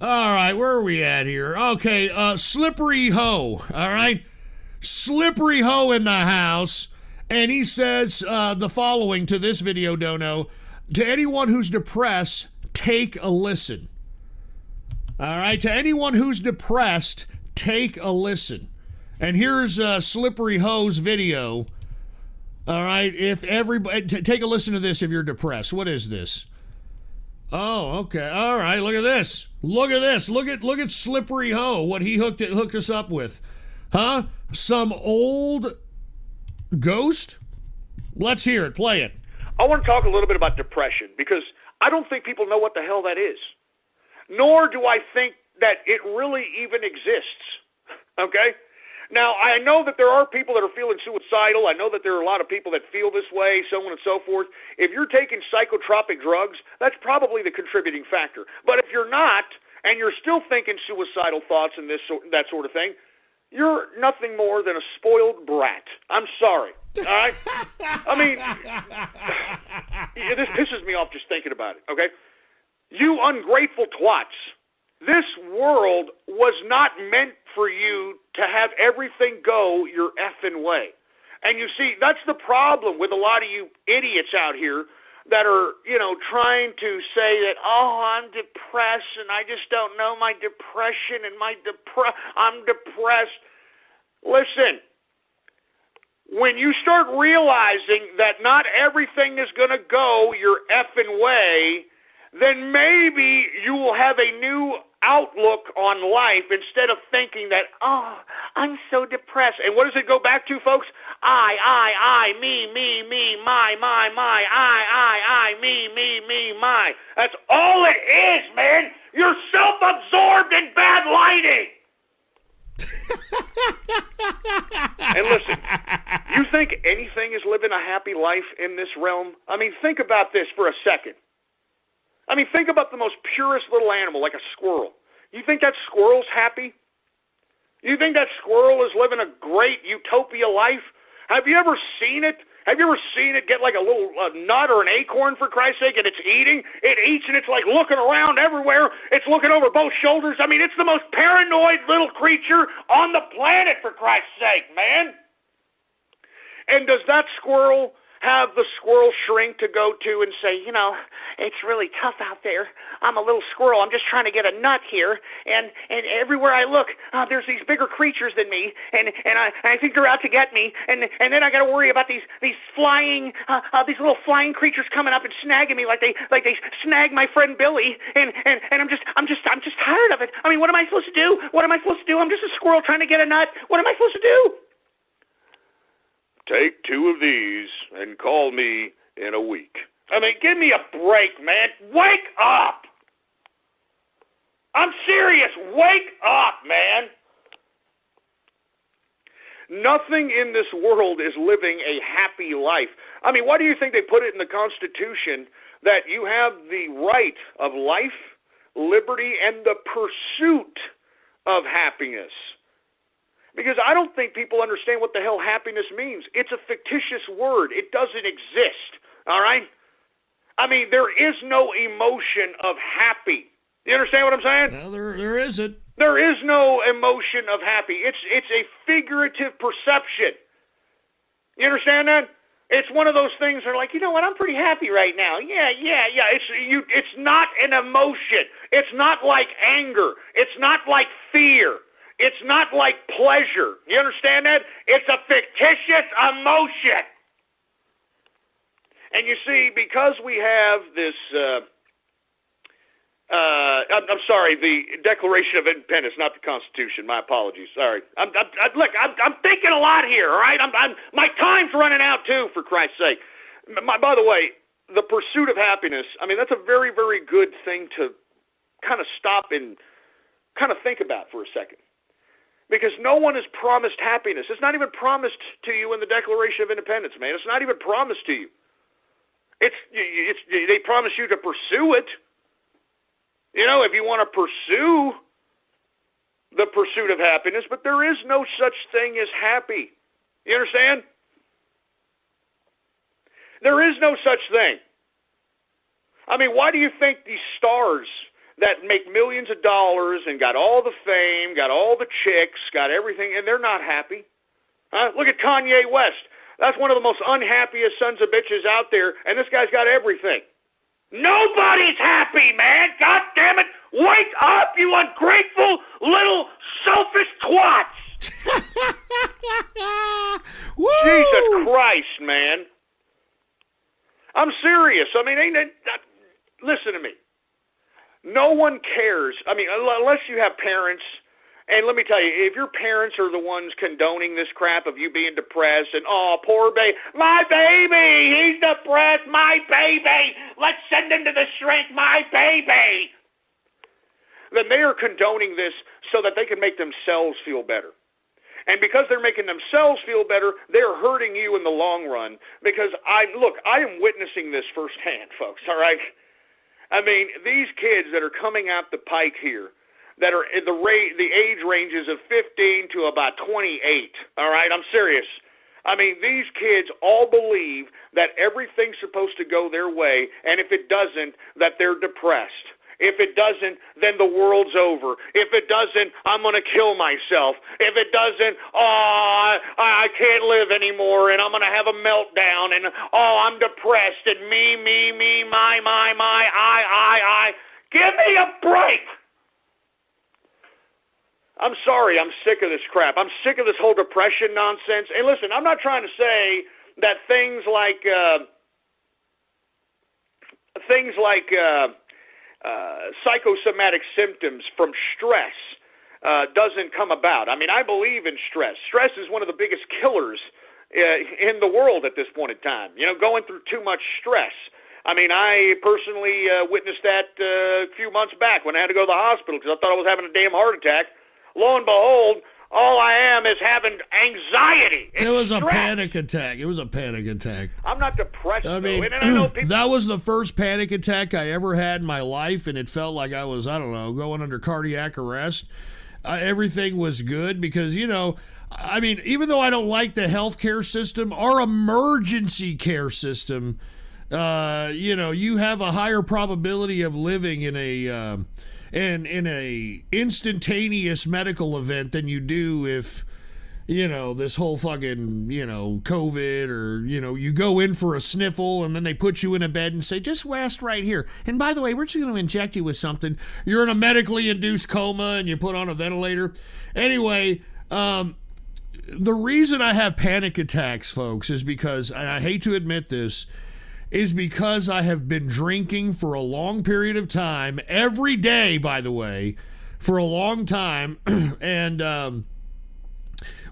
All right, where are we at here? Okay, Slippery Ho. All right, Slippery Ho in the house, and he says the following to this video, Dono. To anyone who's depressed, take a listen. All right, to anyone who's depressed, take a listen. And here's Slippery Ho's video. All right, if everybody take a listen to this if you're depressed. What is this? Oh, okay. All right, look at this. Look at this. Look at Slippery Ho, what he hooked us up with. Huh? Some old ghost? Let's hear it. Play it. I want to talk a little bit about depression because I don't think people know what the hell that is. Nor do I think that it really even exists. Okay? Now, I know that there are people that are feeling suicidal. I know that there are a lot of people that feel this way, so on and so forth. If you're taking psychotropic drugs, that's probably the contributing factor. But if you're not, and you're still thinking suicidal thoughts and that sort of thing, you're nothing more than a spoiled brat. I'm sorry. All right? I mean, this pisses me off just thinking about it, okay? You ungrateful twats. This world was not meant for you to have everything go your effing way. And you see, that's the problem with a lot of you idiots out here that are, trying to say that, oh, I'm depressed and I just don't know my depression and I'm depressed. Listen, when you start realizing that not everything is going to go your effing way, then maybe you will have a new outlook on life instead of thinking that, oh, I'm so depressed. And what does it go back to, folks? I, me, my, I, me, my. That's all it is, man. You're self-absorbed in bad lighting. And listen, you think anything is living a happy life in this realm? I mean, think about this for a second. I mean, think about the most purest little animal, like a squirrel. You think that squirrel's happy? You think that squirrel is living a great utopia life? Have you ever seen it? Have you ever seen it get like a little nut or an acorn, for Christ's sake, and it's eating? It eats and it's like looking around everywhere. It's looking over both shoulders. I mean, it's the most paranoid little creature on the planet, for Christ's sake, man. And does that squirrel have the squirrel shrink to go to and say, it's really tough out there. I'm a little squirrel. I'm just trying to get a nut here. And everywhere I look, there's these bigger creatures than me. And I think they're out to get me. And then I got to worry about these flying, these little flying creatures coming up and snagging me like they snagged my friend Billy. And I'm just tired of it. I mean, what am I supposed to do? What am I supposed to do? I'm just a squirrel trying to get a nut. What am I supposed to do? Take 2 of these and call me in a week. I mean, give me a break, man. Wake up! I'm serious. Wake up, man. Nothing in this world is living a happy life. I mean, why do you think they put it in the Constitution that you have the right of life, liberty, and the pursuit of happiness? Because I don't think people understand what the hell happiness means. It's a fictitious word. It doesn't exist, all right? I mean, there is no emotion of happy. You understand what I'm saying? Well, there isn't. There is no emotion of happy. It's a figurative perception. You understand that? It's one of those things that are like, you know what, I'm pretty happy right now. Yeah. It's not an emotion. It's not like anger. It's not like fear. It's not like pleasure. You understand that? It's a fictitious emotion. And you see, because we have this, I'm sorry, the Declaration of Independence, not the Constitution. My apologies. Sorry. Look, I'm thinking a lot here. All right, my time's running out too. For Christ's sake. By the way, the pursuit of happiness. I mean, that's a very, very good thing to kind of stop and kind of think about for a second. Because no one is promised happiness. It's not even promised to you in the Declaration of Independence, man. It's not even promised to you. They promise you to pursue it. If you want to pursue the pursuit of happiness, but there is no such thing as happy. You understand? There is no such thing. I mean, why do you think these stars that make millions of dollars and got all the fame, got all the chicks, got everything, and they're not happy. Look at Kanye West. That's one of the most unhappiest sons of bitches out there, and this guy's got everything. Nobody's happy, man. God damn it. Wake up, you ungrateful little selfish twats. Jesus Christ, man. I'm serious. I mean, listen to me. No one cares. I mean, unless you have parents. And let me tell you, if your parents are the ones condoning this crap of you being depressed and, oh, poor baby, my baby, he's depressed, my baby, let's send him to the shrink, my baby, then they are condoning this so that they can make themselves feel better. And because they're making themselves feel better, they're hurting you in the long run. Because I am witnessing this firsthand, folks, all right? I mean, these kids that are coming out the pike here, that are in the age ranges of 15 to about 28, all right? I'm serious. I mean, these kids all believe that everything's supposed to go their way, and if it doesn't, that they're depressed. If it doesn't, then the world's over. If it doesn't, I'm going to kill myself. If it doesn't, I can't live anymore, and I'm going to have a meltdown, and, I'm depressed, and me, my, I. Give me a break. I'm sorry, I'm sick of this crap. I'm sick of this whole depression nonsense. And listen, I'm not trying to say that things like psychosomatic symptoms from stress doesn't come about. I mean, I believe in stress. Stress is one of the biggest killers in the world at this point in time. You know, going through too much stress. I mean, I personally witnessed that a few months back when I had to go to the hospital because I thought I was having a damn heart attack. Lo and behold, all I am is having anxiety. It was a panic attack. It was a panic attack. I'm not depressed, I mean, though. And I know people... that was the first panic attack I ever had in my life, and it felt like I was, I don't know, going under cardiac arrest. Everything was good because, you know, I mean, even though I don't like the healthcare system, our emergency care system, you know, you have a higher probability of living in a... in a instantaneous medical event than you do if, you know, this whole fucking, you know, COVID or, you know, you go in for a sniffle and then they put you in a bed and say, just rest right here. And by the way, we're just going to inject you with something. You're in a medically induced coma and you put on a ventilator. Anyway, the reason I have panic attacks, folks, is because, and I hate to admit this, is because I have been drinking for a long period of time, every day, by the way, for a long time. And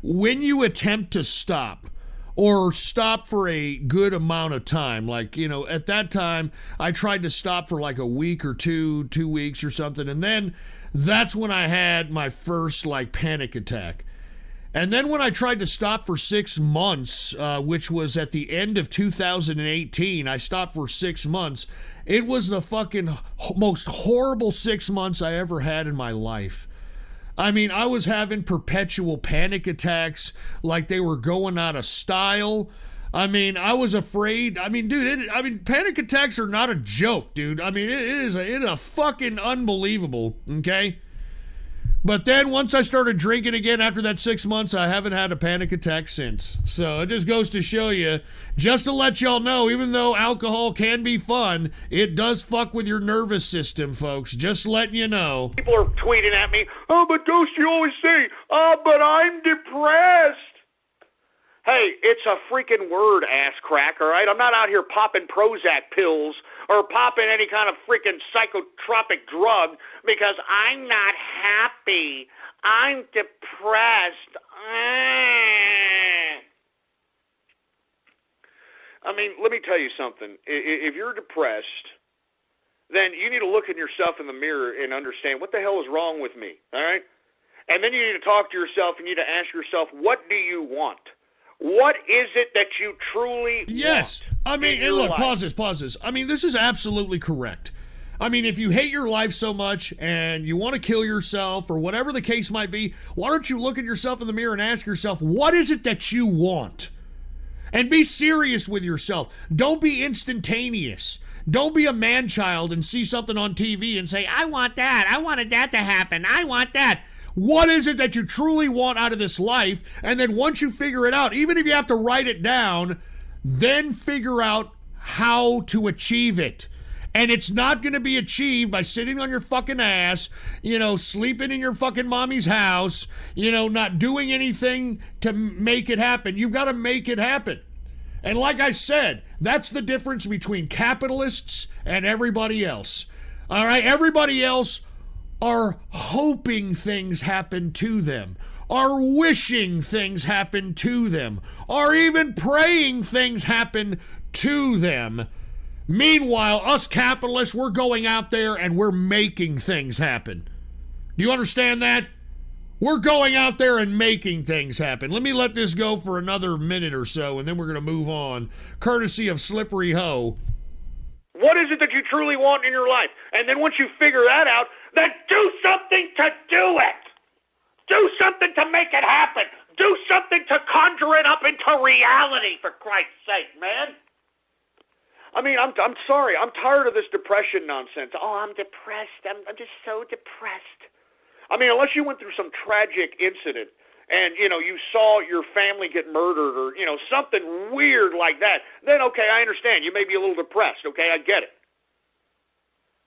when you attempt to stop, or stop for a good amount of time, like, you know, at that time, I tried to stop for like a week or 2 weeks or something, and then that's when I had my first, like, panic attack. And then when I tried to stop for 6 months, which was at the end of 2018, I stopped for 6 months. It was the fucking most horrible 6 months I ever had in my life. I mean, I was having perpetual panic attacks like they were going out of style. I mean, I was afraid. I mean, dude, panic attacks are not a joke, dude. I mean, it is a fucking unbelievable, okay? But then once I started drinking again after that 6 months, I haven't had a panic attack since. So it just goes to show you, just to let y'all know, even though alcohol can be fun, it does fuck with your nervous system, folks. Just letting you know. People are tweeting at me, oh, but don't you always say, oh, but I'm depressed. Hey, it's a freaking word, ass crack, all right? I'm not out here popping Prozac pills or popping any kind of freaking psychotropic drug because I'm not happy. I'm depressed. I mean, let me tell you something. If you're depressed, then you need to look at yourself in the mirror and understand what the hell is wrong with me, all right? And then you need to talk to yourself and you need to ask yourself, what do you want? What is it that you truly Yes. want? I mean, and look, pause this. I mean, this is absolutely correct. I mean, if you hate your life so much and you want to kill yourself or whatever the case might be, why don't you look at yourself in the mirror and ask yourself, what is it that you want? And be serious with yourself. Don't be instantaneous. Don't be a man-child and see something on TV and say, I want that. I wanted that to happen. I want that. What is it that you truly want out of this life? And then once you figure it out, even if you have to write it down, then figure out how to achieve it. And it's not going to be achieved by sitting on your fucking ass, sleeping in your fucking mommy's house, not doing anything to make it happen. You've got to make it happen. And like I said, that's the difference between capitalists and everybody else. All right? Everybody else are hoping things happen to them, are wishing things happen to them, are even praying things happen to them. Meanwhile, us capitalists, we're going out there and we're making things happen. Do you understand that? We're going out there and making things happen. Let me let this go for another minute or so, and then we're going to move on, courtesy of Slippery Ho. What is it that you truly want in your life? And then once you figure that out, then do something to do it. Do something to make it happen. Do something to conjure it up into reality, for Christ's sake, man. I mean, I'm sorry. I'm tired of this depression nonsense. Oh, I'm depressed. I'm just so depressed. I mean, unless you went through some tragic incident and, you saw your family get murdered or, something weird like that, then, okay, I understand. You may be a little depressed, okay? I get it.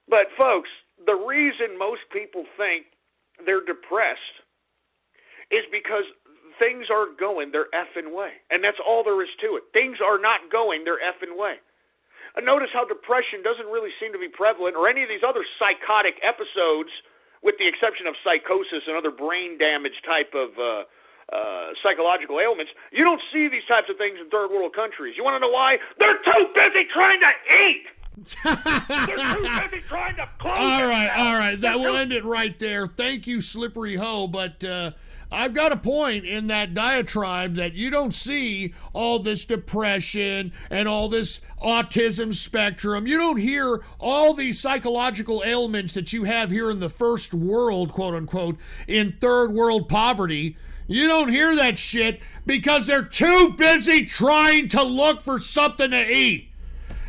But, folks, the reason most people think they're depressed is because things aren't going their effing way. And that's all there is to it. Things are not going their effing way. Notice how depression doesn't really seem to be prevalent, or any of these other psychotic episodes, with the exception of psychosis and other brain damage type of psychological ailments. You don't see these types of things in third world countries. You want to know why? They're too busy trying to eat. They're too busy trying to close. All right. That will end it right there. Thank you, Slippery Ho. But I've got a point in that diatribe that you don't see all this depression and all this autism spectrum. You don't hear all these psychological ailments that you have here in the first world, quote unquote, in third world poverty. You don't hear that shit because they're too busy trying to look for something to eat.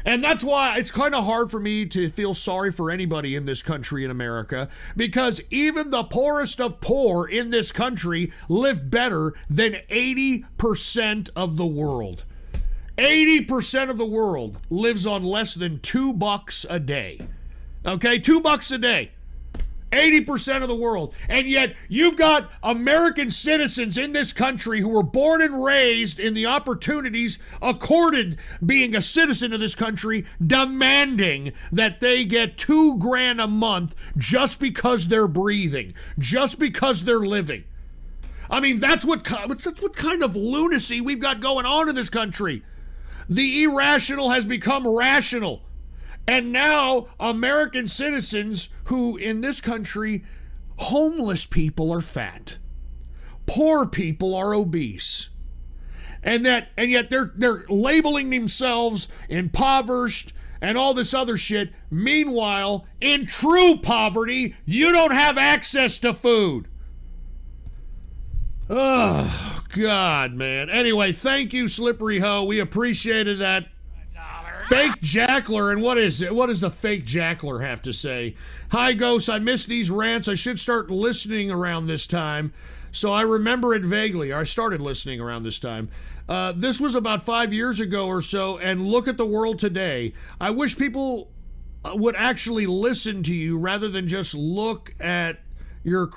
And that's why it's kind of hard for me to feel sorry for anybody in this country, in America, because even the poorest of poor in this country live better than 80% of the world. 80% of the world lives on less than $2 a day. Okay, $2 a day. 80% of the world. And yet you've got American citizens in this country who were born and raised in the opportunities accorded being a citizen of this country, demanding that they get $2,000 a month just because they're breathing, just because they're living. I mean, that's what kind of lunacy we've got going on in this country. The irrational has become rational. And now American citizens who in this country, homeless people are fat. Poor people are obese. And yet they're labeling themselves impoverished and all this other shit. Meanwhile, in true poverty, you don't have access to food. Oh, God, man. Anyway, thank you, Slippery Ho. We appreciated that. Fake Jackler, and what is it? What does the fake Jackler have to say? Hi, Ghost, I miss these rants. I should start listening around this time. So I remember it vaguely. I started listening around this time. This was about 5 years ago or so, and look at the world today. I wish people would actually listen to you rather than just look at your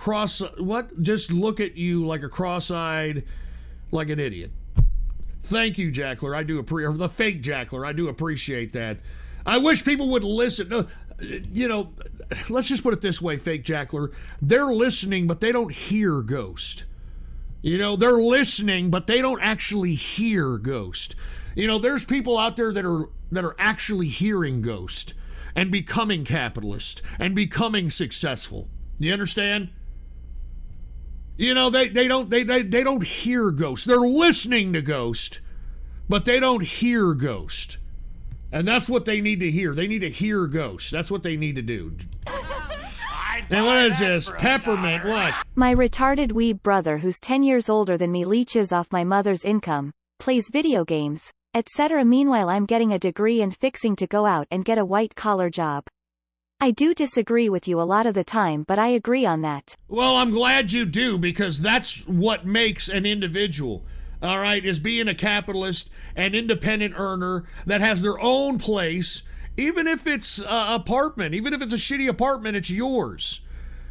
just look at you like a cross-eyed, like an idiot. Thank you, Jackler. I do appreciate the fake Jackler. I do appreciate that. I wish people would listen. Let's just put it this way, fake Jackler. They're listening, but they don't hear Ghost. They're listening, but they don't actually hear Ghost. There's people out there that are actually hearing Ghost and becoming capitalist and becoming successful. You understand? They don't hear Ghost. They're listening to Ghost, but they don't hear Ghost. And that's what they need to hear. They need to hear Ghost. That's what they need to do. And what is this? Peppermint, what? My retarded weeb brother who's 10 years older than me leeches off my mother's income, plays video games, etc. Meanwhile, I'm getting a degree and fixing to go out and get a white-collar job. I do disagree with you a lot of the time, but I agree on that. Well, I'm glad you do, because that's what makes an individual, all right, is being a capitalist, an independent earner that has their own place, even if it's an apartment, even if it's a shitty apartment, it's yours.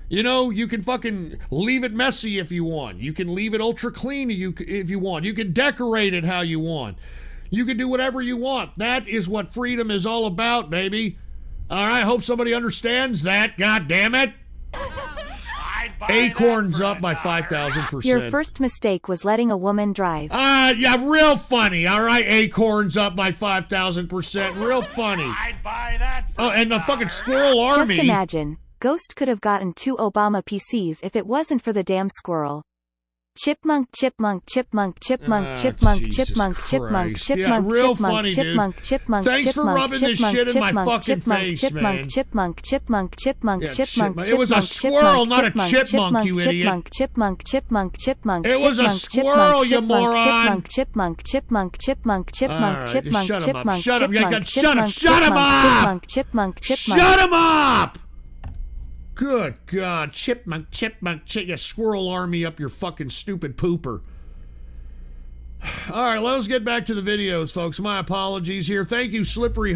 You know, you can fucking leave it messy if you want. You can leave it ultra clean if you want. You can decorate it how you want. You can do whatever you want. That is what freedom is all about, baby. All right, hope somebody understands that. God damn it. Acorns up by 5,000%. Your first mistake was letting a woman drive. Yeah, real funny. All right, Acorns up by 5,000%. Real funny. I'd buy that. Oh, and the fucking squirrel army. Just imagine, Ghost could have gotten 2 Obama PCs if it wasn't for the damn squirrel. Chipmunk, chipmunk, chipmunk, chipmunk, chipmunk, Jesus chipmunk, chipmunk, Christ. Yeah, chipmunk, real chipmunk, funny, dude. chipmunk, chipmunk, Thanks for chipmunk, rubbing this chipmunk, shit in my chipmunk, fucking chipmunk, face, chipmunk, man. chipmunk, chipmunk, chipmunk, Yeah, chipmunk, chipmunk. It was a chipmunk, squirrel, not a chipmunk, chipmunk, you idiot. chipmunk, chipmunk, chipmunk, chipmunk, It was a chipmunk, squirrel, you chipmunk, moron. chipmunk, chipmunk, chipmunk, chipmunk, All right, chipmunk, shut 'em up, chipmunk, shut 'em, yeah, chipmunk, shut 'em, chipmunk, shut 'em up. chipmunk, chipmunk, chipmunk. Shut him up! Good God, chipmunk, you squirrel army up your fucking stupid pooper. All right, let's get back to the videos, folks. My apologies here. Thank you, Slippery.